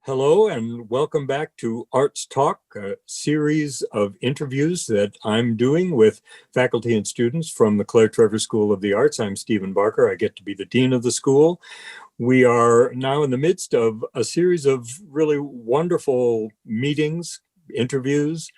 Hello and welcome back to ArtsTalk, a series of interviews that I'm doing with faculty and students from the Claire Trevor School of the Arts. I'm Stephen Barker. I get to be the dean of the school. We are now in the midst of a series of really wonderful meetings, interviews,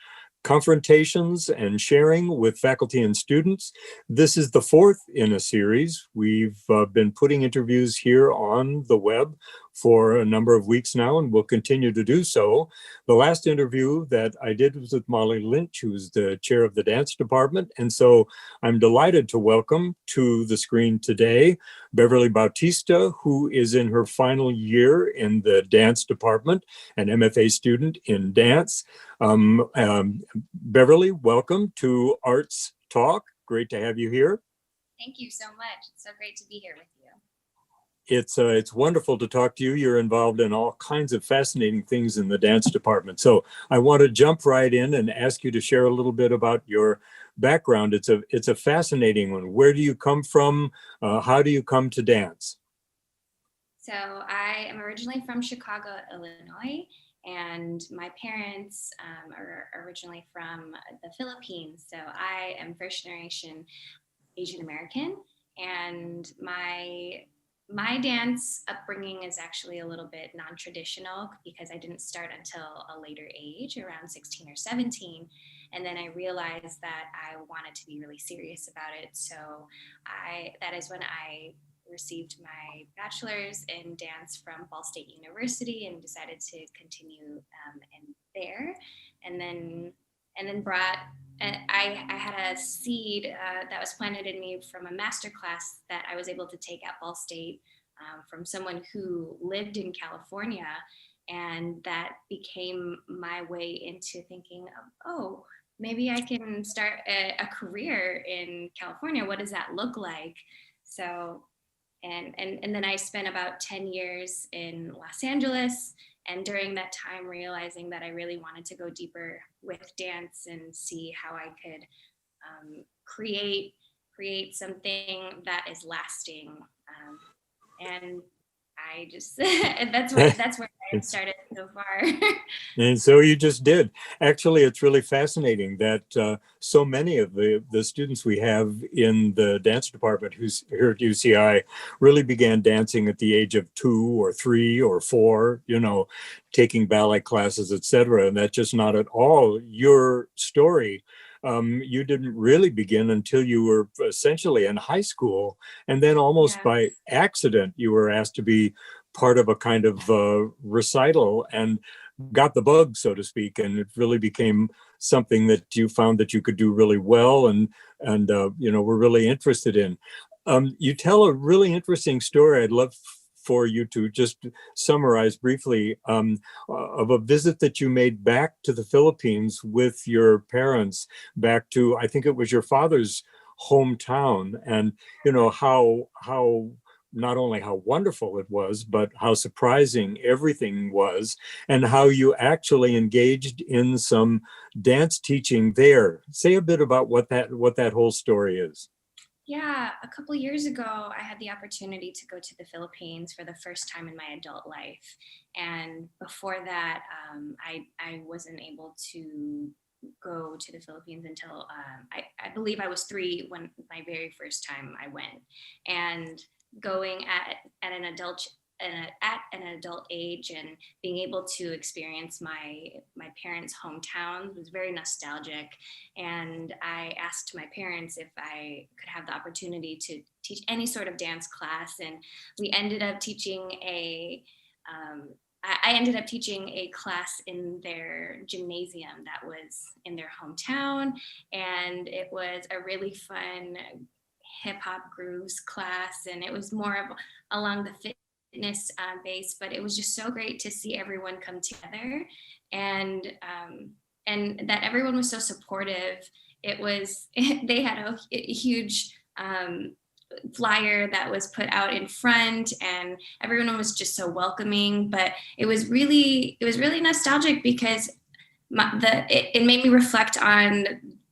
confrontations, and sharing with faculty and students. This is the fourth in a series. We've been putting interviews here on the web for a number of weeks now, and we'll continue to do so. The last interview that I did was with Molly Lynch, who's the chair of the dance department. And so I'm delighted to welcome to the screen today Beverly Bautista, who is in her final year in the dance department, an M.F.A. student in dance. Beverly, welcome to Arts Talk. Great to have you here. Thank you so much. It's so great to be here with you. It's wonderful to talk to you. You're involved in all kinds of fascinating things in the dance department. So I want to jump right in and ask you to share a little bit about your background. It's a fascinating one. Where do you come from? How do you come to dance? So I am originally from Chicago, Illinois, and my parents are originally from the Philippines. So I am first generation Asian American, and my dance upbringing is actually a little bit non-traditional because I didn't start until a later age, around 16 or 17. And then I realized that I wanted to be really serious about it. So that is when I received my bachelor's in dance from Ball State University and decided to continue in there. And then I had a seed that was planted in me from a master class that I was able to take at Ball State from someone who lived in California. And that became my way into thinking of, oh, maybe I can start a career in California. What does that look like? So, and then I spent about 10 years in Los Angeles. And during that time, realizing that I really wanted to go deeper with dance and see how I could create something that is lasting. And I just that's where I started so far. And so you just did. Actually, it's really fascinating that so many of the students we have in the dance department who's here at UCI really began dancing at the age of 2 or 3 or 4, taking ballet classes, etc. And that's just not at all your story. You didn't really begin until you were essentially in high school. And then almost by accident, you were asked to be part of a kind of recital and got the bug, so to speak. And it really became something that you found that you could do really well and were really interested in. You tell a really interesting story. I'd love for you to just summarize briefly of a visit that you made back to the Philippines with your parents, back to, I think it was your father's hometown, and how not only how wonderful it was, but how surprising everything was, and how you actually engaged in some dance teaching there. Say a bit about what that whole story is. Yeah, a couple of years ago, I had the opportunity to go to the Philippines for the first time in my adult life. And before that, I wasn't able to go to the Philippines until I believe I was 3 when my very first time I went. And going at an adult age and being able to experience my parents' hometown was very nostalgic. And I asked my parents if I could have the opportunity to teach any sort of dance class, and we ended up teaching I ended up teaching a class in their gymnasium that was in their hometown, and it was a really fun hip hop grooves class, and it was more of along the fitness base, but it was just so great to see everyone come together, and that everyone was so supportive. They had a huge flyer that was put out in front, and everyone was just so welcoming. But it was really nostalgic because it made me reflect on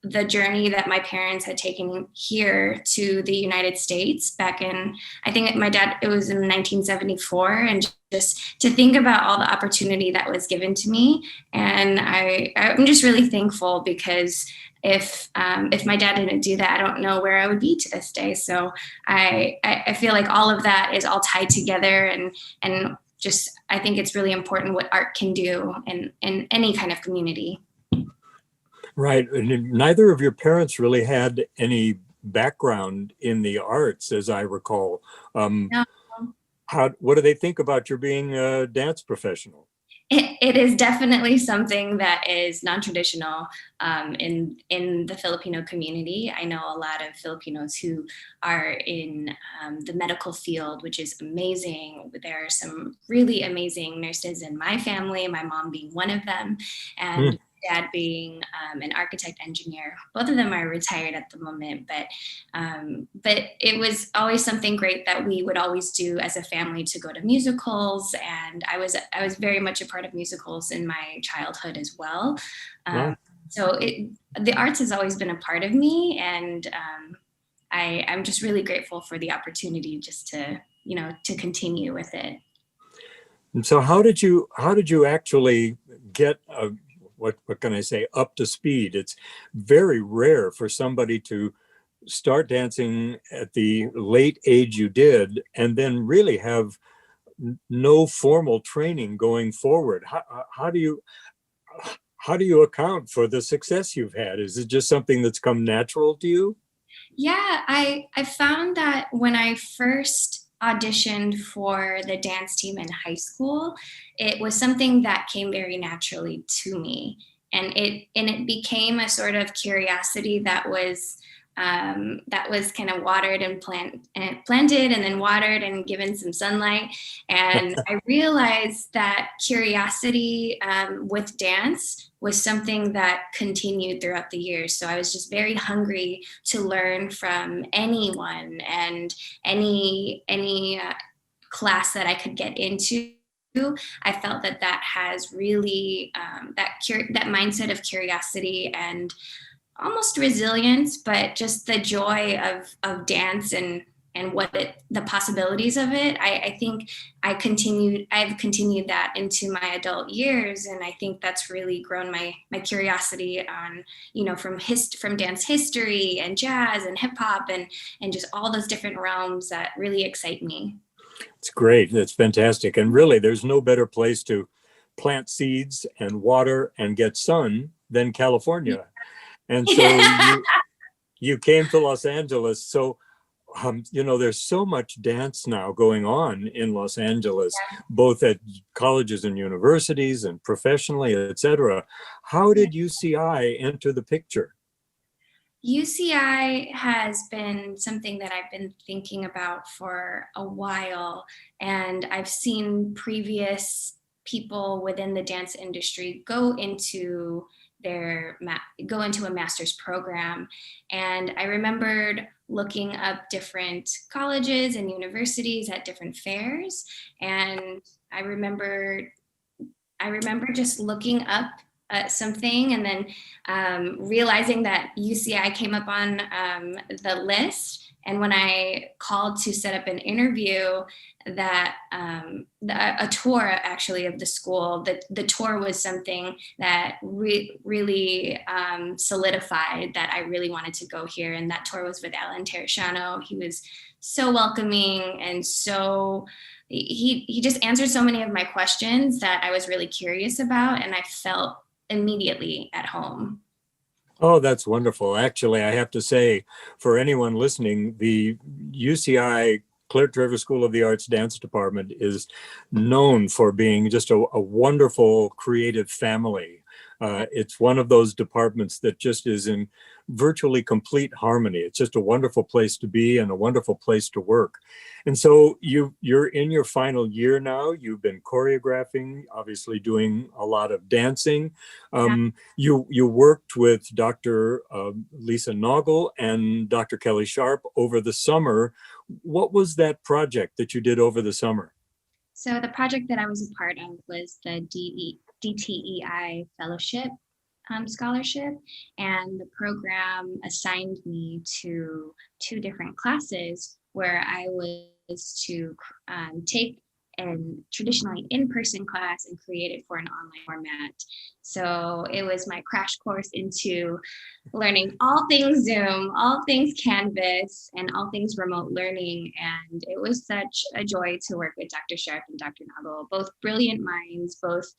the journey that my parents had taken here to the United States back in, I think my dad, it was in 1974. And just to think about all the opportunity that was given to me. And I'm just really thankful, because if my dad didn't do that, I don't know where I would be to this day. So I feel like all of that is all tied together, and just, I think it's really important what art can do in any kind of community. Right. And neither of your parents really had any background in the arts, as I recall. No. What do they think about your being a dance professional? It is definitely something that is non-traditional in the Filipino community. I know a lot of Filipinos who are in the medical field, which is amazing. There are some really amazing nurses in my family, my mom being one of them, and dad being an architect engineer. Both of them are retired at the moment, but it was always something great that we would always do as a family, to go to musicals. And I was very much a part of musicals in my childhood as well. Wow. So the arts has always been a part of me, and I'm just really grateful for the opportunity just to continue with it. And so how did you actually get what can I say, up to speed? It's very rare for somebody to start dancing at the late age you did, and then really have no formal training going forward. How do you account for the success you've had? Is it just something that's come natural to you? Yeah, I found that when I first auditioned for the dance team in high school, it was something that came very naturally to me. And it became a sort of curiosity that was kind of watered and planted, and then watered and given some sunlight. And I realized that curiosity with dance was something that continued throughout the years. So I was just very hungry to learn from anyone, and any class that I could get into. I felt that has really that mindset of curiosity and almost resilience, but just the joy of dance and the possibilities of it. I think I've continued that into my adult years. And I think that's really grown my curiosity on, from dance history and jazz and hip hop and just all those different realms that really excite me. It's great. That's fantastic. And really, there's no better place to plant seeds and water and get sun than California. And so you came to Los Angeles. So, there's so much dance now going on in Los Angeles, both at colleges and universities and professionally, et cetera. How did UCI enter the picture? UCI has been something that I've been thinking about for a while, and I've seen previous people within the dance industry go into a master's program. And I remembered looking up different colleges and universities at different fairs. And I remember just looking up something, and then realizing that UCI came up on the list. And when I called to set up an interview, that a tour actually of the school, the tour was something that really solidified that I really wanted to go here. And that tour was with Alan Terracciano. He was so welcoming, and he just answered so many of my questions that I was really curious about, and I felt immediately at home. Oh, that's wonderful. Actually, I have to say, for anyone listening, the UCI Claire Trevor School of the Arts Dance Department is known for being just a wonderful creative family. It's one of those departments that just is in virtually complete harmony. It's just a wonderful place to be and a wonderful place to work. And so you're in your final year now. You've been choreographing, obviously doing a lot of dancing. You worked with Dr. Lisa Noggle and Dr. Kelly Sharp over the summer. What was that project that you did over the summer? So the project that I was a part of was the DTEI Fellowship scholarship, and the program assigned me to 2 different classes where I was to take a traditionally in-person class and create it for an online format. So it was my crash course into learning all things Zoom, all things Canvas, and all things remote learning. And it was such a joy to work with Dr. Sharp and Dr. Nagel, both brilliant minds, both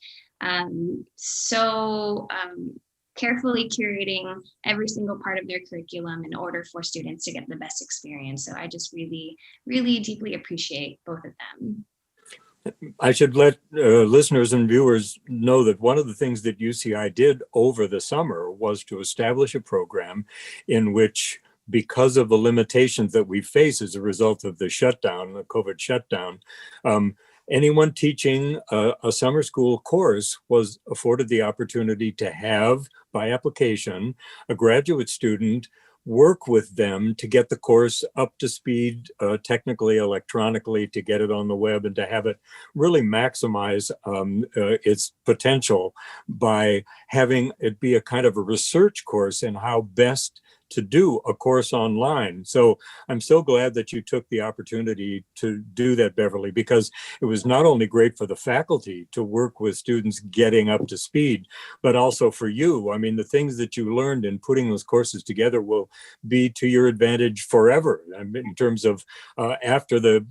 carefully curating every single part of their curriculum in order for students to get the best experience. So I just really, really deeply appreciate both of them. I should let listeners and viewers know that one of the things that UCI did over the summer was to establish a program in which, because of the limitations that we face as a result of the shutdown, the COVID shutdown, anyone teaching a summer school course was afforded the opportunity to have, by application, a graduate student work with them to get the course up to speed, technically, electronically, to get it on the web, and to have it really maximize its potential by having it be a kind of a research course in how best to do a course online. So I'm so glad that you took the opportunity to do that, Beverly, because it was not only great for the faculty to work with students getting up to speed, but also for you. I mean, the things that you learned in putting those courses together will be to your advantage forever. I mean, in terms of after the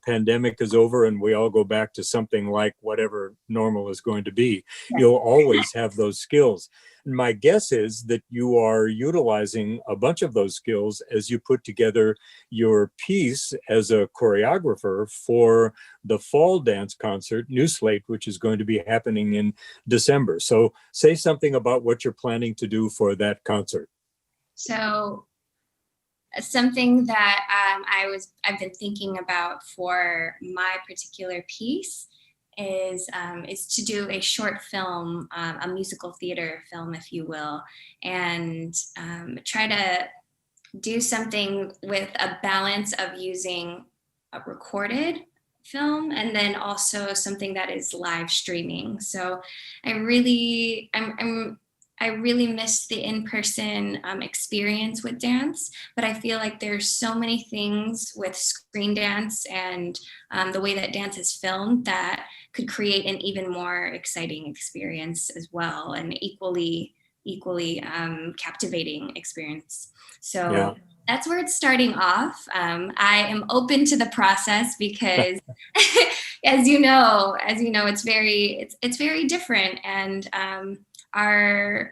pandemic is over and we all go back to something like whatever normal is going to be, you'll always have those skills. My guess is that you are utilizing a bunch of those skills as you put together your piece as a choreographer for the fall dance concert, New Slate, which is going to be happening in December. So say something about what you're planning to do for that concert. So something that I've been thinking about for my particular piece is to do a short film, a musical theater film, if you will, and try to do something with a balance of using a recorded film and then also something that is live streaming. So I really miss the in-person experience with dance, but I feel like there's so many things with screen dance and the way that dance is filmed that could create an even more exciting experience as well, and equally captivating experience. So yeah. That's where it's starting off. I am open to the process because, as you know, it's very different, and our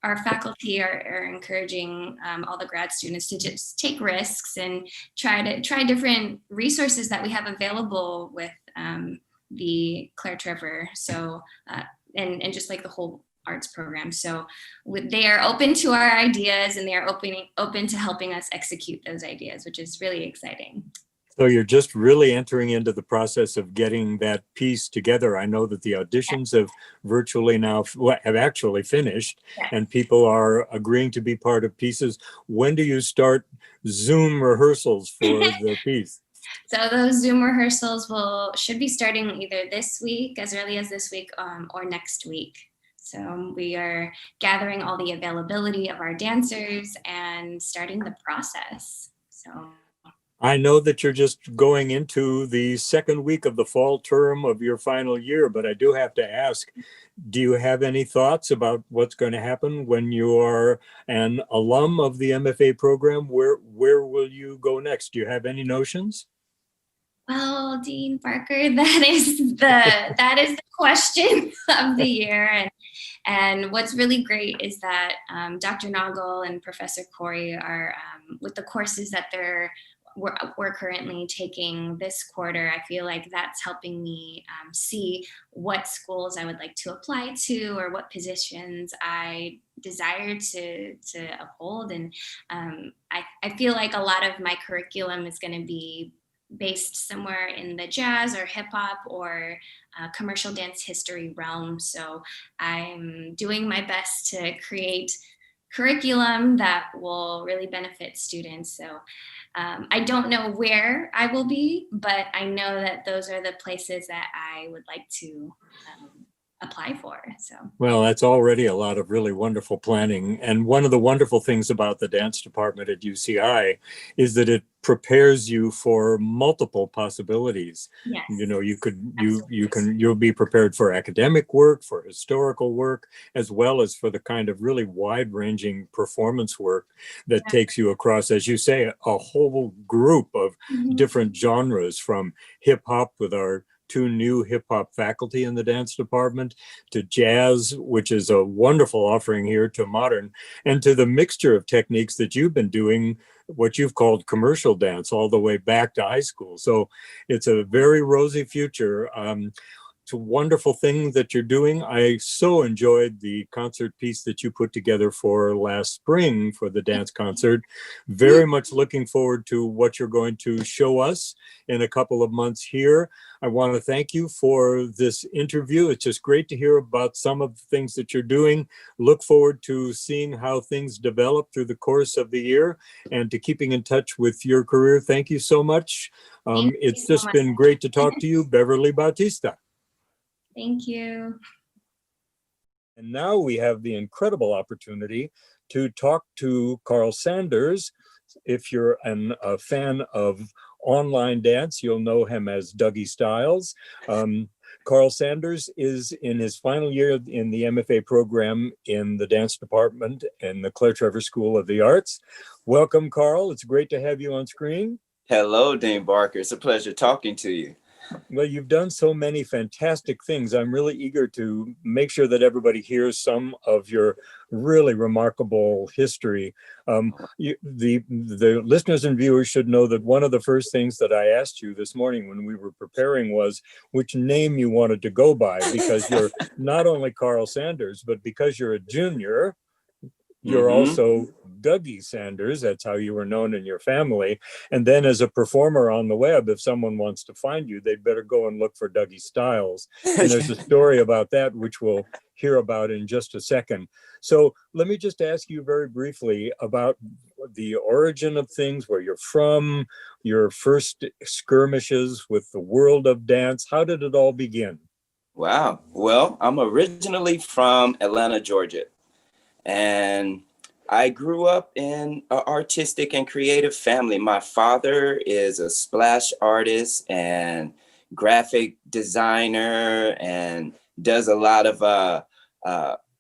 faculty are encouraging all the grad students to just take risks and try different resources that we have available with the Claire Trevor. So and just like the whole arts program. So they are open to our ideas, and they are open to helping us execute those ideas, which is really exciting. So you're just really entering into the process of getting that piece together. I know that the auditions have virtually now have actually finished, and people are agreeing to be part of pieces. When do you start Zoom rehearsals for the piece? So those Zoom rehearsals should be starting either this week, as early as this week, or next week. So we are gathering all the availability of our dancers and starting the process. So I know that you're just going into the second week of the fall term of your final year, but I do have to ask, do you have any thoughts about what's going to happen when you are an alum of the M.F.A. program? Where will you go next? Do you have any notions? Well, Dean Parker, that is the question of the year. And what's really great is that Dr. Nagel and Professor Corey are, with the courses that we're currently taking this quarter, I feel like that's helping me see what schools I would like to apply to, or what positions I desire to uphold. And I feel like a lot of my curriculum is going to be based somewhere in the jazz or hip hop or commercial dance history realm. So I'm doing my best to create curriculum that will really benefit students. So I don't know where I will be, but I know that those are the places that I would like to apply for. So Well, that's already a lot of really wonderful planning. And one of the wonderful things about the dance department at UCI is that it prepares you for multiple possibilities. yes, You know, absolutely. you'll be prepared for academic work, for historical work, as well as for the kind of really wide-ranging performance work that takes you across, as you say, a whole group of Mhm. different genres, from hip hop with our two new hip hop faculty in the dance department, to jazz, which is a wonderful offering here, to modern, and to the mixture of techniques that you've been doing, what you've called commercial dance, all the way back to high school. So it's a very rosy future. It's a wonderful thing that you're doing. I so enjoyed the concert piece that you put together for last spring for the dance concert. Very much looking forward to what you're going to show us in a couple of months here. I want to thank you for this interview. It's just great to hear about some of the things that you're doing. Look forward to seeing how things develop through the course of the year and to keeping in touch with your career. Thank you so much. Thank you It's so just much. been great to talk to you, Beverly Bautista. Thank you. And now we have the incredible opportunity to talk to Carl Sanders. If you're a fan of online dance, you'll know him as Dougie Styles. Carl Sanders is in his final year in the M.F.A. program in the dance department in the Claire Trevor School of the Arts. Welcome, Carl. It's great to have you on screen. Hello, Dean Barker. It's a pleasure talking to you. Well, you've done so many fantastic things. I'm really eager to make sure that everybody hears some of your really remarkable history. The listeners and viewers should know that one of the first things that I asked you this morning when we were preparing was which name you wanted to go by, because you're not only Carl Sanders, but because you're a junior, you're also Dougie Sanders. That's how you were known in your family. And then as a performer on the web, if someone wants to find you, they'd better go and look for Dougie Styles. And there's a story about that, which we'll hear about in just a second. So let me just ask you very briefly about the origin of things, where you're from, your first skirmishes with the world of dance. How did it all begin? Wow. Well, I'm originally from Atlanta, Georgia. And I grew up in an artistic and creative family. My father is a splash artist and graphic designer and does a lot of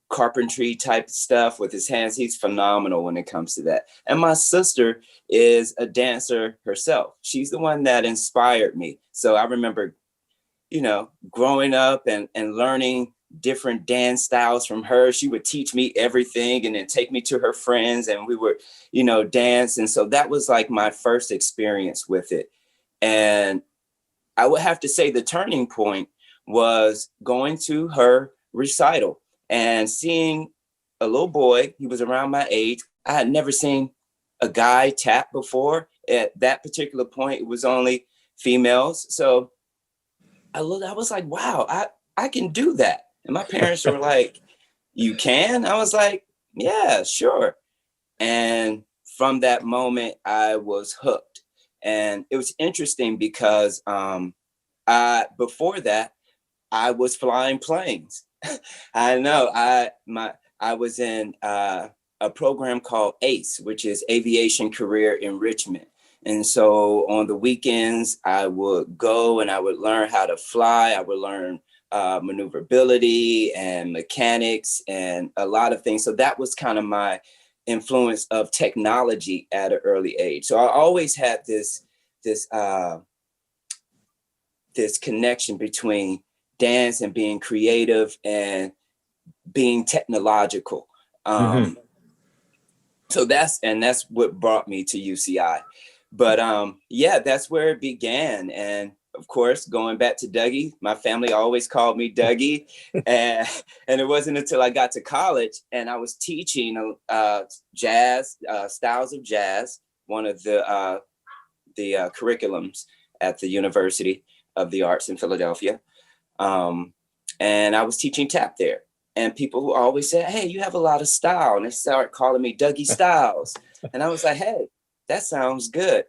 carpentry type stuff with his hands. He's phenomenal when it comes to that. And my sister is a dancer herself. She's the one that inspired me. So I remember, growing up and learning different dance styles from her. She would teach me everything and then take me to her friends and we would, dance. And so that was like my first experience with it. And I would have to say the turning point was going to her recital and seeing a little boy. He was around my age. I had never seen a guy tap before. At that particular point, it was only females. So I was like, wow, I can do that. And my parents were like, you can? I was like, yeah, sure. And from that moment, I was hooked. And it was interesting because before that, I was flying planes. I know. I was in a program called ACE, which is Aviation Career Enrichment. And so on the weekends, I would go and I would learn how to fly. I would learn maneuverability and mechanics and a lot of things. So that was kind of my influence of technology at an early age. So I always had this connection between dance and being creative and being technological. So that's what brought me to UCI. But yeah, that's where it began. And of course, going back to Dougie, my family always called me Dougie. and it wasn't until I got to college and I was teaching jazz, styles of jazz, one of the curriculums at the University of the Arts in Philadelphia. And I was teaching tap there. And people always said, hey, you have a lot of style. And they started calling me Dougie Styles. And I was like, hey, that sounds good.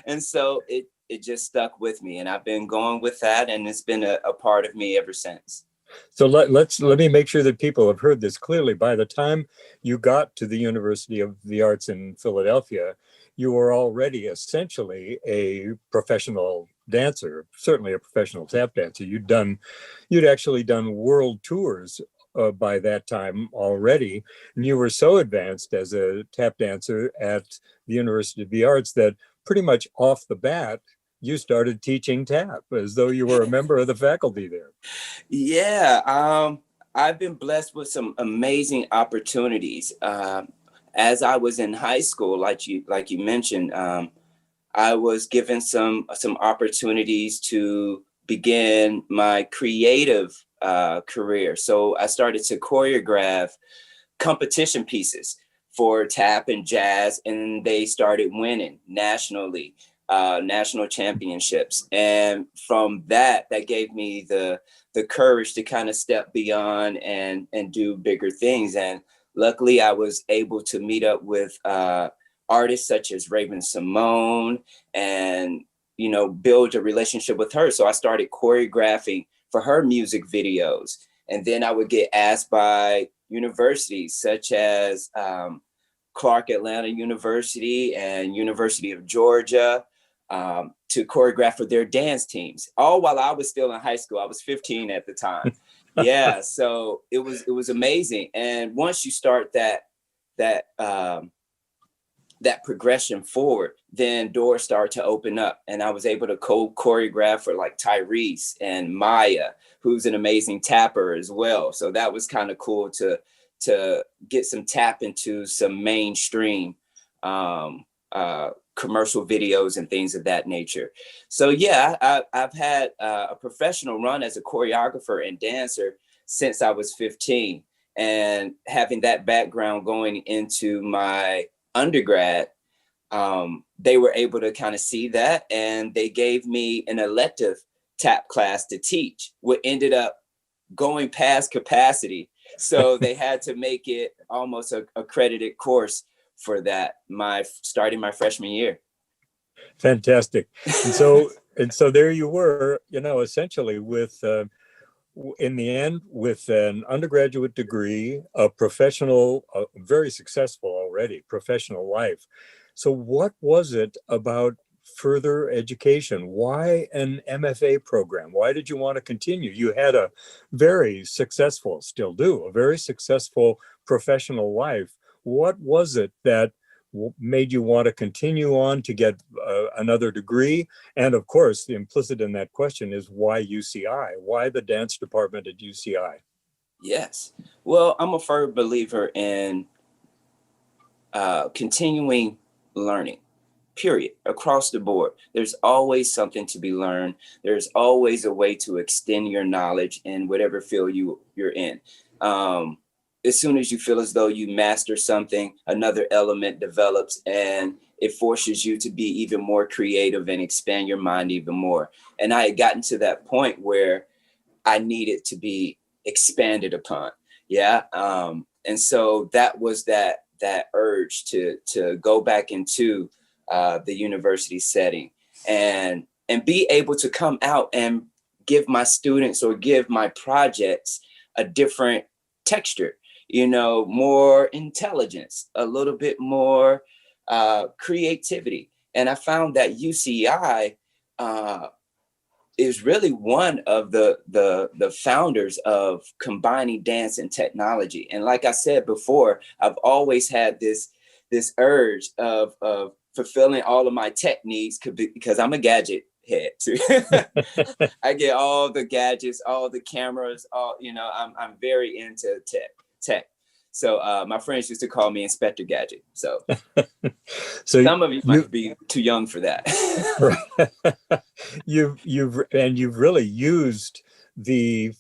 And so it just stuck with me. And I've been going with that. And it's been a part of me ever since. So let me make sure that people have heard this clearly. By the time you got to the University of the Arts in Philadelphia, you were already essentially a professional dancer, certainly a professional tap dancer. You'd actually done world tours by that time already, and you were so advanced as a tap dancer at the University of the Arts that pretty much off the bat, you started teaching tap as though you were a member of the faculty there. Yeah, I've been blessed with some amazing opportunities. As I was in high school, like you mentioned, I was given some opportunities to begin my creative career. So I started to choreograph competition pieces for tap and jazz, and they started winning nationally, national championships. And from that gave me the courage to kind of step beyond and do bigger things. And luckily, I was able to meet up with artists such as Raven Simone and, build a relationship with her. So I started choreographing for her music videos. And then I would get asked by universities such as Clark Atlanta University and University of Georgia to choreograph for their dance teams, all while I was still in high school. I was 15 at the time. Yeah, so it was amazing. And once you start that progression forward, then doors start to open up, and I was able to choreograph for like Tyrese and Maya, who's an amazing tapper as well. So that was kind of cool to get some tap into some mainstream commercial videos and things of that nature. So yeah, I've had a professional run as a choreographer and dancer since I was 15, and having that background going into my undergrad, they were able to kind of see that, and they gave me an elective tap class to teach, what ended up going past capacity. So they had to make it almost a accredited course for that, starting my freshman year. Fantastic. And so there you were, essentially with in the end, with an undergraduate degree, a professional, very successful already professional life. So what was it about further education? Why an M.F.A. program? Why did you want to continue? You had a very successful, still do, a very successful professional life. What was it that made you want to continue on to get another degree? And of course, the implicit in that question is why UCI? Why the dance department at UCI? Yes. Well, I'm a firm believer in continuing learning, period, across the board. There's always something to be learned. There's always a way to extend your knowledge in whatever field you're in. As soon as you feel as though you master something, another element develops, and it forces you to be even more creative and expand your mind even more. And I had gotten to that point where I needed to be expanded upon. Yeah. And so that was that urge to go back into the university setting and be able to come out and give my students or give my projects a different texture, more intelligence, a little bit more creativity. And I found that UCI is really one of the founders of combining dance and technology. And like I said before, I've always had this urge of fulfilling all of my tech needs because I'm a gadget head too. I get all the gadgets, all the cameras, I'm very into tech. So my friends used to call me Inspector Gadget. So, so some of you might be too young for that. You've really used the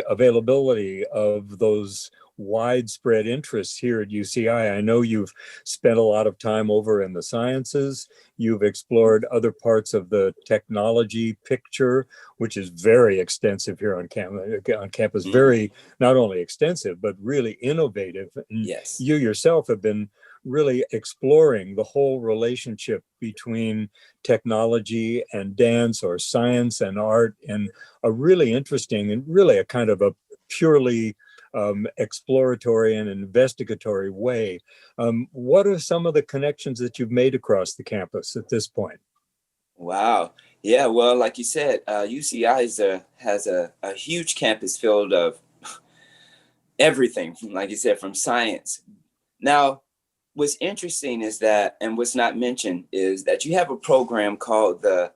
availability of those widespread interests here at UCI. I know you've spent a lot of time over in the sciences. You've explored other parts of the technology picture, which is very extensive here on campus. Very, not only extensive, but really innovative. And yes. You yourself have been really exploring the whole relationship between technology and dance, or science and art, in a really interesting and really a kind of a purely exploratory and investigatory way. What are some of the connections that you've made across the campus at this point? Wow. Yeah, well, like you said, UCI has a huge campus filled of everything, like you said, from science. Now, what's interesting is that, and what's not mentioned, is that you have a program called the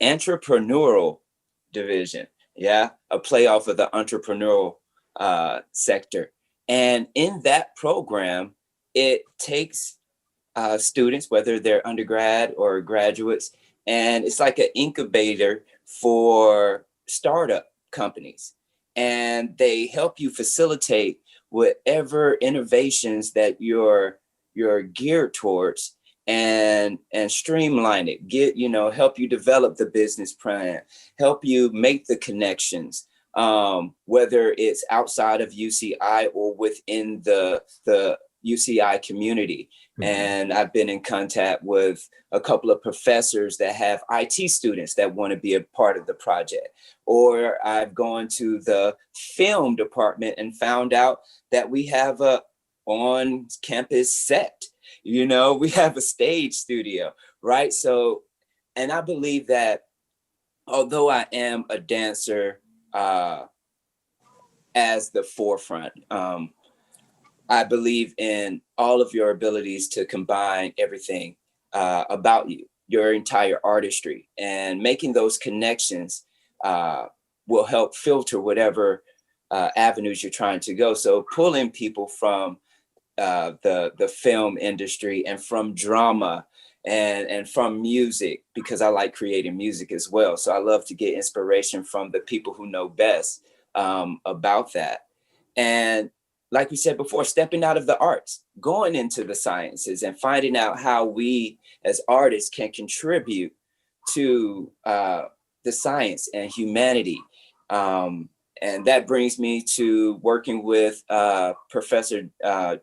Entrepreneurial Division. Yeah, a playoff of the entrepreneurial sector. And in that program, it takes students, whether they're undergrad or graduates, and it's like an incubator for startup companies. And they help you facilitate whatever innovations that you're geared towards, and streamline it, help you develop the business plan, help you make the connections, whether it's outside of UCI or within the UCI community. And I've been in contact with a couple of professors that have IT students that want to be a part of the project. Or I've gone to the film department and found out that we have a on-campus set. We have a stage studio, right? So, and I believe that although I am a dancer as the forefront, I believe in all of your abilities to combine everything about you, your entire artistry, and making those connections will help filter whatever avenues you're trying to go. So pulling people from the film industry and from drama and from music, because I like creating music as well. So I love to get inspiration from the people who know best about that. And like we said before, stepping out of the arts, going into the sciences, and finding out how we as artists can contribute to the science and humanity. And that brings me to working with Professor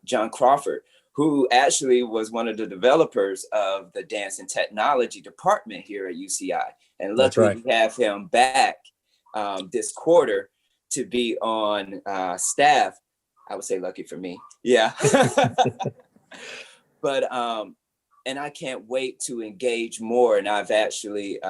John Crawford, who actually was one of the developers of the dance and technology department here at UCI. And luckily we have him back this quarter to be on staff. I would say lucky for me. Yeah. But, and I can't wait to engage more. And I've actually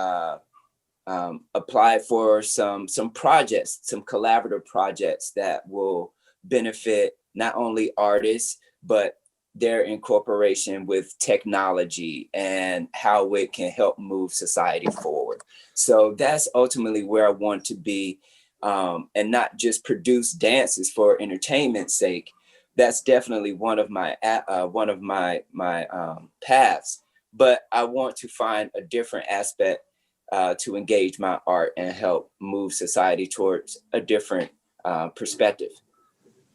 applied for some projects, some collaborative projects that will benefit not only artists, but their incorporation with technology and how it can help move society forward. So that's ultimately where I want to be. And not just produce dances for entertainment's sake. That's definitely one of my paths. But I want to find a different aspect to engage my art and help move society towards a different perspective.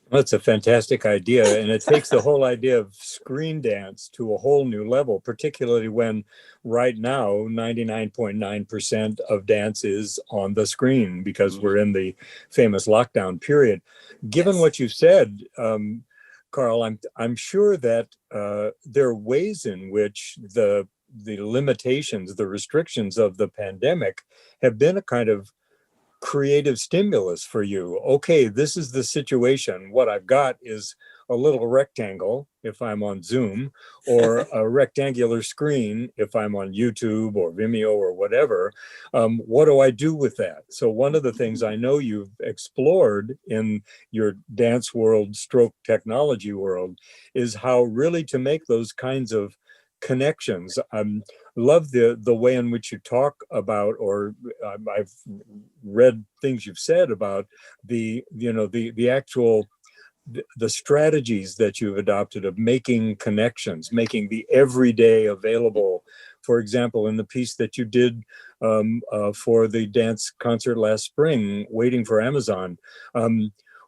That's a fantastic idea. And it takes the whole idea of screen dance to a whole new level, particularly when right now 99.9% of dance is on the screen because we're in the famous lockdown period. Given what you've said, Carl, I'm sure that there are ways in which the limitations, the restrictions of the pandemic have been a kind of creative stimulus for you. Okay, this is the situation. What I've got is a little rectangle if I'm on Zoom, or a rectangular screen if I'm on YouTube or Vimeo or whatever. What do I do with that? So one of the things I know you've explored in your dance world stroke technology world is how really to make those kinds of connections. Love the way in which you talk about, or I've read things you've said about the actual the strategies that you've adopted of making connections, making the everyday available. For example, in the piece that you did for the dance concert last spring, Waiting for Amazon,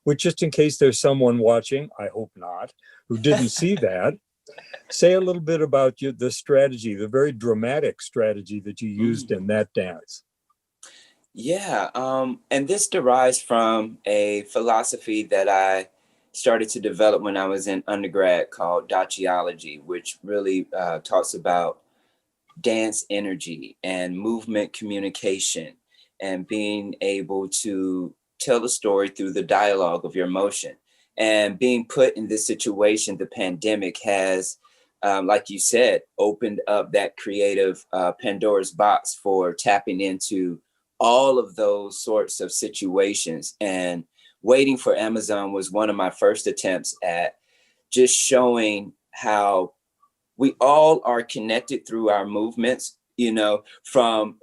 which, just in case there's someone watching, I hope not, who didn't see that, say a little bit about the strategy, the very dramatic strategy that you used in that dance. Yeah, and this derives from a philosophy that I started to develop when I was in undergrad called Dougie, which really talks about dance energy and movement communication and being able to tell the story through the dialogue of your emotion. And being put in this situation, the pandemic has, like you said, opened up that creative Pandora's box for tapping into all of those sorts of situations. And Waiting for Amazon was one of my first attempts at just showing how we all are connected through our movements, you know, from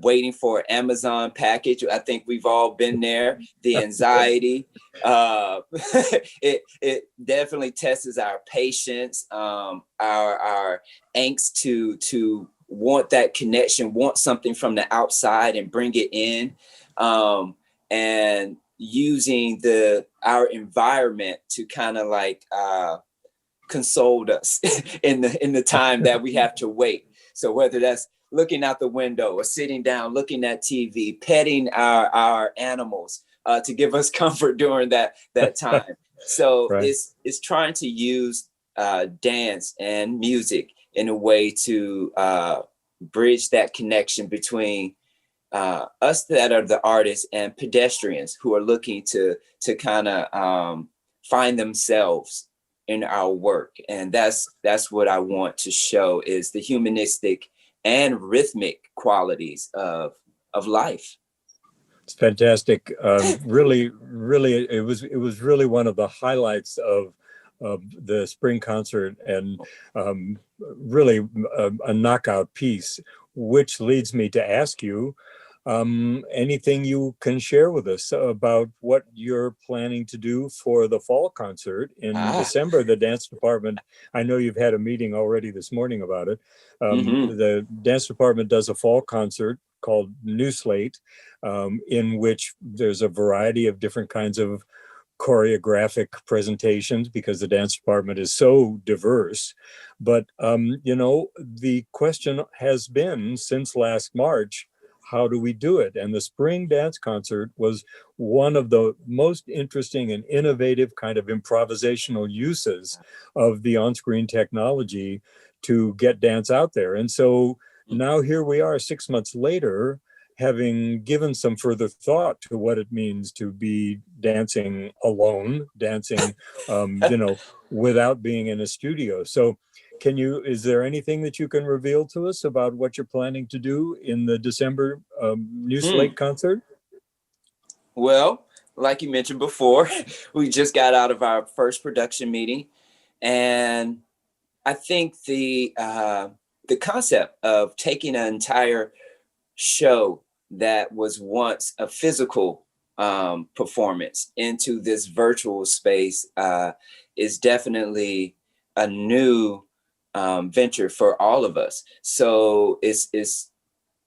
waiting for Amazon package. I think we've all been there. The anxiety, it definitely tests our patience, our angst to want that connection, want something from the outside and bring it in, and using our environment to kind of like consoled us in the time that we have to wait. So whether that's looking out the window or sitting down, looking at TV, petting our animals to give us comfort during that time. So Right. it's trying to use dance and music in a way to bridge that connection between us that are the artists and pedestrians who are looking to kind of find themselves in our work. And that's what I want to show, is the humanistic and rhythmic qualities of life. It's fantastic. Really, it was really one of the highlights of the spring concert, and really a knockout piece, which leads me to ask you, anything you can share with us about what you're planning to do for the fall concert in December. The dance department, I know you've had a meeting already this morning about it. The dance department does a fall concert called New Slate, in which there's a variety of different kinds of choreographic presentations, because the dance department is so diverse. But, you know, the question has been since last March, how do we do it? And the spring dance concert was one of the most interesting and innovative kind of improvisational uses of the on-screen technology to get dance out there. And so now here we are 6 months later, having given some further thought to what it means to be dancing alone, dancing, you know, without being in a studio. So is there anything that you can reveal to us about what you're planning to do in the December New Slate concert? Well, like you mentioned before, we just got out of our first production meeting, and I think the concept of taking an entire show that was once a physical performance into this virtual space is definitely a new venture for all of us. So it's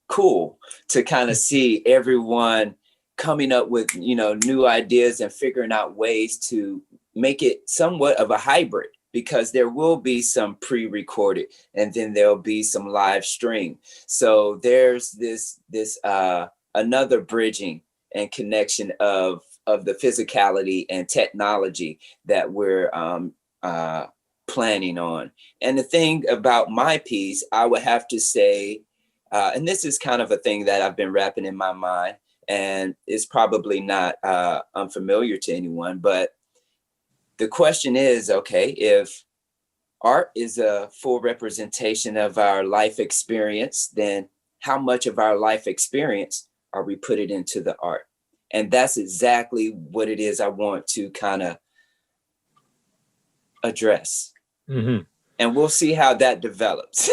cool to kind of see everyone coming up with, you know, new ideas and figuring out ways to make it somewhat of a hybrid, because there will be some pre-recorded and then there'll be some live stream. So there's this another bridging and connection of the physicality and technology that we're planning on. And the thing about my piece, I would have to say, and this is kind of a thing that I've been wrapping in my mind, and it's probably not unfamiliar to anyone, but the question is, okay, if art is a full representation of our life experience, then how much of our life experience are we putting into the art? And that's exactly what it is I want to kind of address. Mm-hmm. And we'll see how that develops.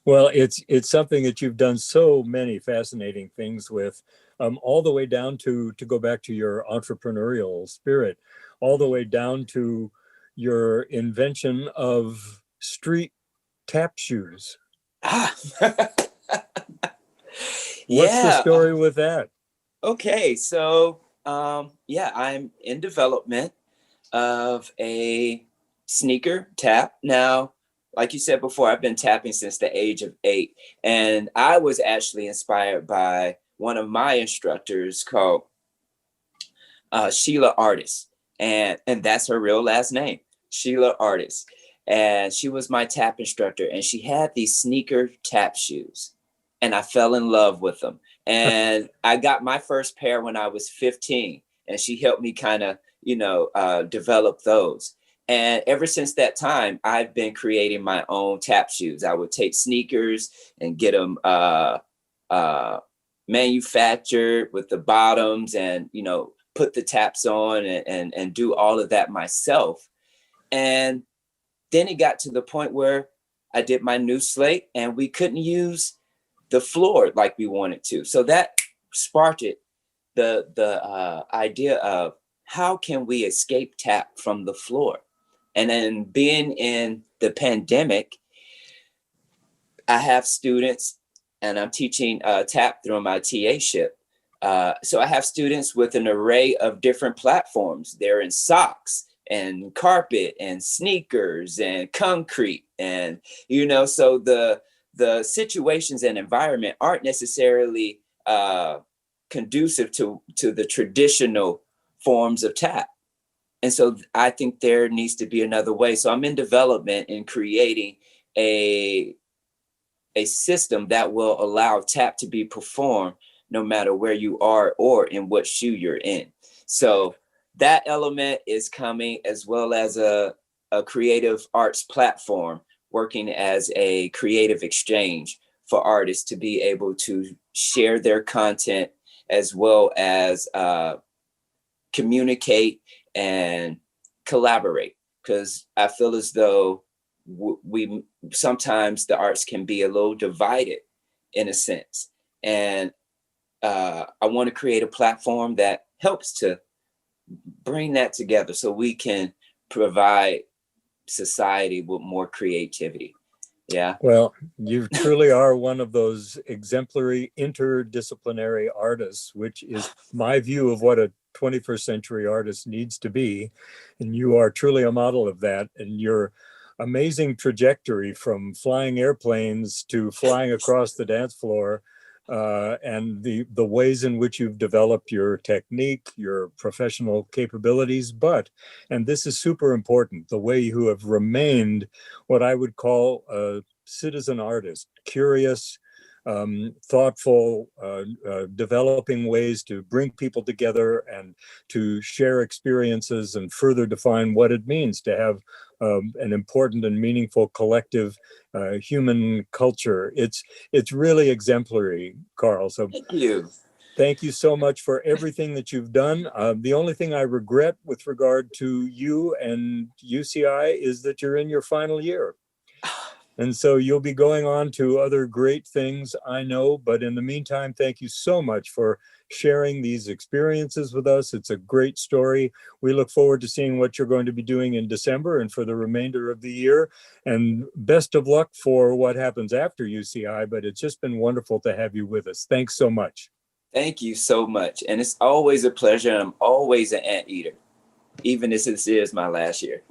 Well, it's something that you've done so many fascinating things with, all the way down to go back to your entrepreneurial spirit, all the way down to your invention of street tap shoes. What's the story with that? Okay, so I'm in development of a sneaker tap. Now, like you said before, I've been tapping since the age of 8. And I was actually inspired by one of my instructors called Sheila Artist. and that's her real last name, Sheila Artist. And she was my tap instructor, and she had these sneaker tap shoes, and I fell in love with them. And I got my first pair when I was 15, and she helped me kind of, develop those. And ever since that time, I've been creating my own tap shoes. I would take sneakers and get them manufactured with the bottoms, and put the taps on, and do all of that myself. And then it got to the point where I did my new slate, and we couldn't use the floor like we wanted to. So that sparked it, the idea of how can we escape tap from the floor? And then being in the pandemic, I have students, and I'm teaching tap through my TA-ship. So I have students with an array of different platforms. They're in socks and carpet and sneakers and concrete. And, so the situations and environment aren't necessarily conducive to the traditional forms of tap. And so I think there needs to be another way. So I'm in development in creating a system that will allow tap to be performed no matter where you are or in what shoe you're in. So that element is coming, as well as a creative arts platform working as a creative exchange for artists to be able to share their content, as well as communicate and collaborate. Because I feel as though we sometimes the arts can be a little divided in a sense. And I want to create a platform that helps to bring that together so we can provide society with more creativity. Yeah. Well, you truly are one of those exemplary interdisciplinary artists, which is my view of what a 21st century artist needs to be. And you are truly a model of that. And your amazing trajectory from flying airplanes to flying across the dance floor, and the ways in which you've developed your technique, your professional capabilities, and this is super important, the way you have remained what I would call a citizen artist, curious, thoughtful, developing ways to bring people together and to share experiences and further define what it means to have an important and meaningful collective human culture. It's really exemplary, Carl. So Thank you. Thank you so much for everything that you've done. The only thing I regret with regard to you and UCI is that you're in your final year. And so you'll be going on to other great things, I know. But in the meantime, thank you so much for sharing these experiences with us. It's a great story. We look forward to seeing what you're going to be doing in December and for the remainder of the year. And best of luck for what happens after UCI. But it's just been wonderful to have you with us. Thanks so much. Thank you so much. And it's always a pleasure. And I'm always an anteater, even if this is my last year.